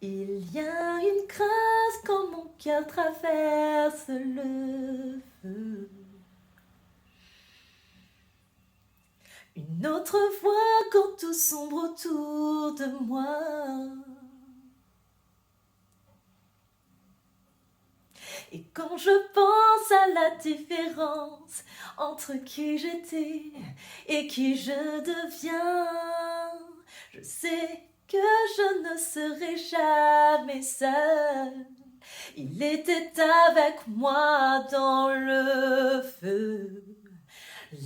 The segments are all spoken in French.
Il y a une grâce quand mon cœur traverse le feu. Une autre voix quand tout sombre autour de moi. Et quand je pense à la différence entre qui j'étais et qui je deviens, je sais que je ne serai jamais seule. Il était avec moi dans le feu,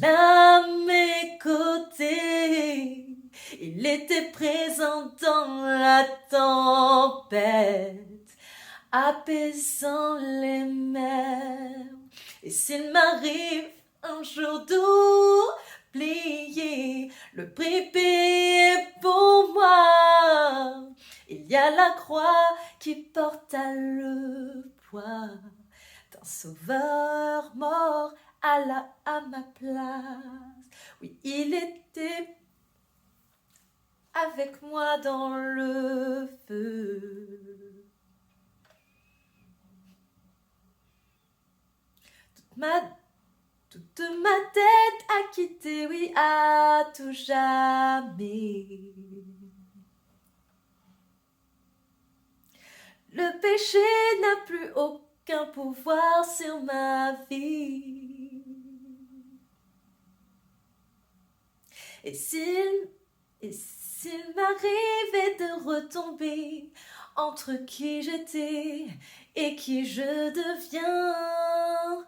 là à mes côtés. Il était présent dans la tempête, apaisant les mers. Et s'il m'arrive un jour d'oublier le prix payé pour moi, il y a la croix qui porta le poids d'un sauveur mort à ma place. Oui, il était avec moi dans le feu. Toute ma tête a quitté, oui, à tout jamais. Le péché n'a plus aucun pouvoir sur ma vie. Et s'il m'arrivait de retomber entre qui j'étais et qui je deviens,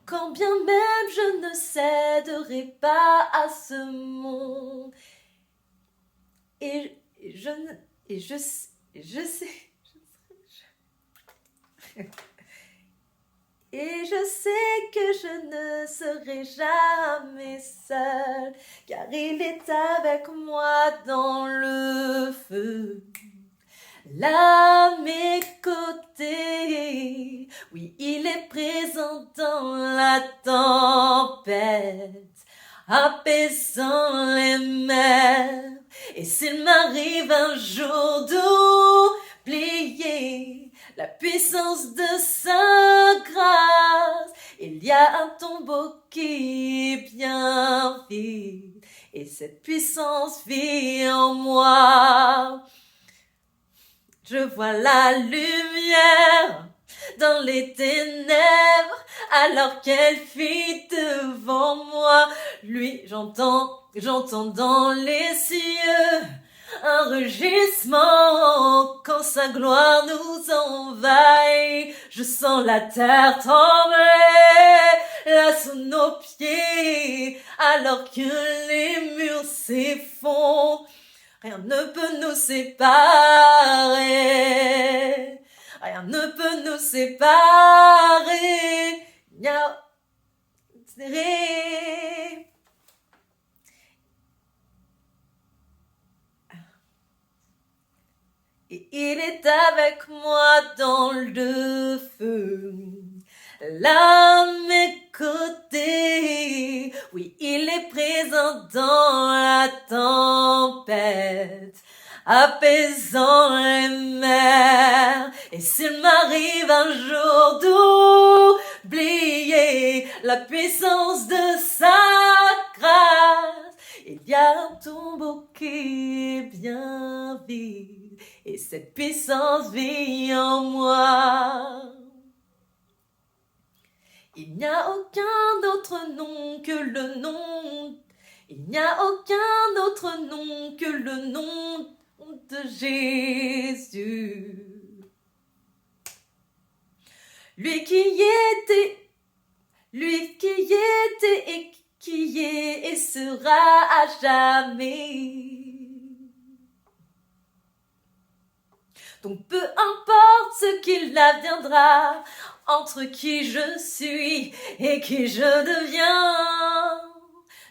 quand bien même je ne céderai pas à ce monde, et je sais et je sais que je ne serai jamais seule, car il est avec moi dans le feu, là à mes côtés. Oui, il est présent dans la tempête, apaisant les mers. Et s'il m'arrive un jour d'oublier la puissance de sa grâce, il y a un tombeau qui est bien vide, et cette puissance vit en moi. Je vois la lumière dans les ténèbres, alors qu'elle fuit devant moi. Lui, j'entends dans les cieux un rugissement quand sa gloire nous envahit. Je sens la terre trembler là sous nos pieds, alors que les murs s'effondrent. Rien ne peut nous séparer. Rien ne peut nous séparer. Et il est avec moi dans le feu, là à mes côtés. Oui, il est présent dans la tempête, apaisant les mers. Et s'il m'arrive un jour d'oublier la puissance de sa grâce, il y a un tombeau qui est bien vide, et cette puissance vit en moi. Il n'y a aucun autre nom que le nom. Il n'y a aucun autre nom que le nom de Jésus. Lui qui était et qui est et sera à jamais. Donc peu importe ce qu'il adviendra, entre qui je suis et qui je deviens,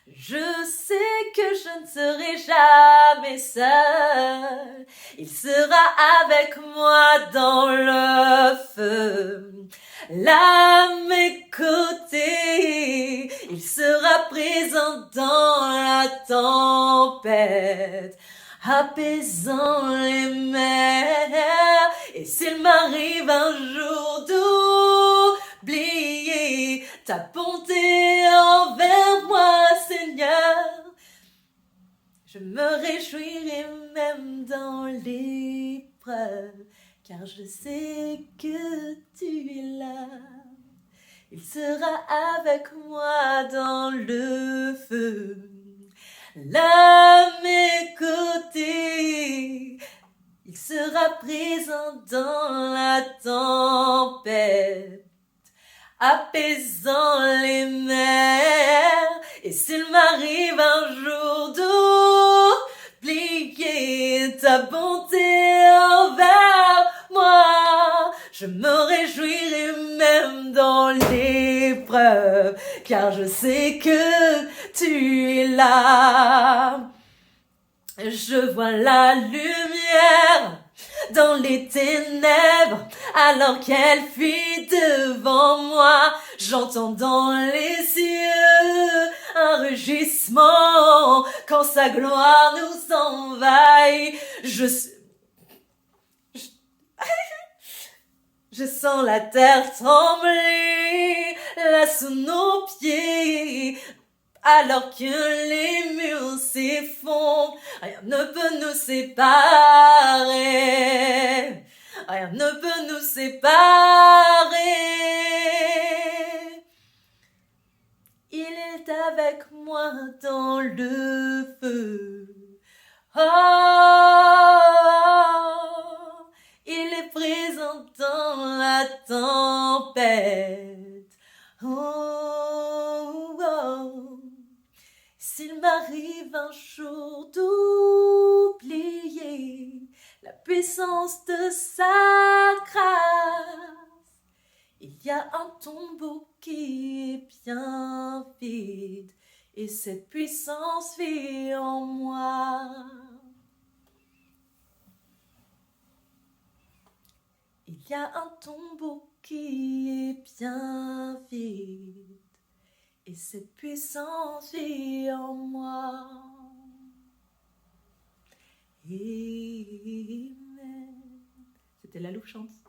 je sais que je ne serai jamais seule. Il sera avec moi dans le feu, là à mes côtés. Il sera présent dans la tempête, apaisant les mers. Et s'il m'arrive un jour d'oublier ta bonté envers moi, Seigneur, je me réjouirai même dans l'épreuve, car je sais que tu es là. Il sera avec moi dans le feu, là à mes côtés. Il sera présent dans la tempête, apaisant les mers. Et s'il m'arrive un jour d'oublier ta bonté envers moi, je me réjouirai même dans l'épreuve, car je sais que tu es là. Je vois la lumière dans les ténèbres, alors qu'elle fuit devant moi. J'entends dans les cieux un rugissement quand sa gloire nous envahit. Je sens la terre trembler là sous nos pieds, alors que les murs s'effondrent. Rien ne peut nous séparer. Rien ne peut nous séparer. Il est avec moi dans le feu. Oh, il est présent dans la tempête. Oh, oh. S'il m'arrive un jour d'oublier la puissance de sa grâce, il y a un tombeau qui est bien vide et cette puissance vit en moi. Il y a un tombeau qui est bien vide et cette puissance vit en moi. Amen. C'était la loupe chante.